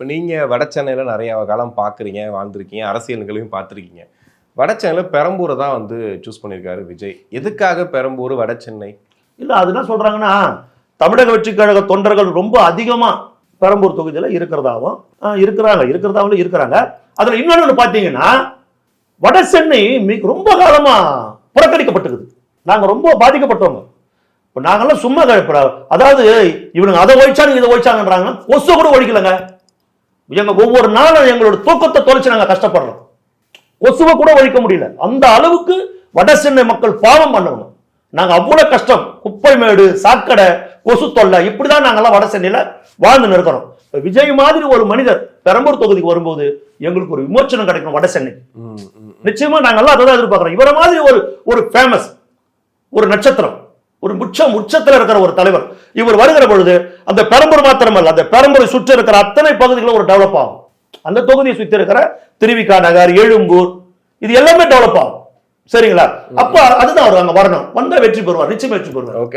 இப்போ நீங்கள் வட சென்னையில் நிறைய காலம் பார்க்குறீங்க, வாழ்ந்துருக்கீங்க, அரசியல் நிகழ்வையும் பார்த்துருக்கீங்க. வட சென்னையில் பெரம்பூரை தான் வந்து சூஸ் பண்ணியிருக்காரு விஜய். எதுக்காக பெரம்பூர், வட சென்னை? இல்லை, அது என்ன சொல்கிறாங்கன்னா, தமிழக வெற்றி கழக தொண்டர்கள் ரொம்ப அதிகமாக பெரம்பூர் தொகுதியில் இருக்கிறாங்க. அதில் இன்னொன்று பார்த்தீங்கன்னா, வட சென்னை ரொம்ப காலமாக புறக்கணிக்கப்பட்டிருக்குது. நாங்கள் ரொம்ப பாதிக்கப்பட்டவங்க. இப்போ நாங்கெல்லாம் சும்மா அதாவது இவனுங்க அதை ஒழிச்சாங்க இதை ஒழிச்சாங்கன்றாங்கன்னா கொசு கூட ஒழிக்கலங்க. எங்க ஒவ்வொரு நாளும் எங்களோட தூக்கத்தை தொலைச்சு நாங்கள் கஷ்டப்படுறோம். கொசுவை கூட ஒழிக்க முடியல. அந்த அளவுக்கு வட சென்னை மக்கள் பாவம் பண்ணவங்க. நாங்கள் அவ்வளோ கஷ்டம், குப்பை மேடு, சாக்கடை, கொசு தொல்லை, இப்படிதான் நாங்கெல்லாம் வட சென்னையில் வாழ்ந்து இருக்கிறோம். விஜய் மாதிரி ஒரு மனிதர் பெரம்பூர் தொகுதிக்கு வரும்போது எங்களுக்கு ஒரு விமோச்சனம் கிடைக்கும் வட சென்னை. நிச்சயமா நாங்கெல்லாம் அதை தான் எதிர்பார்க்கிறோம். இவரை மாதிரி ஒரு ஃபேமஸ், ஒரு நட்சத்திரம், ஒரு உச்சத்தில் இருக்கிற ஒரு தலைவர் இவர் வருகிற பொழுது அந்த பெரம்பூர் மாத்திரமல்ல, அந்த பெரம்பூரை சுற்றி இருக்கிற அத்தனை பகுதிகளும் ஒரு டெவலப் ஆகும். அந்த தொகுதியை சுற்றி இருக்கிற திருவிக்கா நகர், எழும்பூர், இது எல்லாமே டெவலப் ஆகும். சரிங்களா? அப்ப அதுதான் அவர் அங்க வரணும். வந்தா வெற்றி பெறுவார், நிச்சயம் வெற்றி பெறுவார்.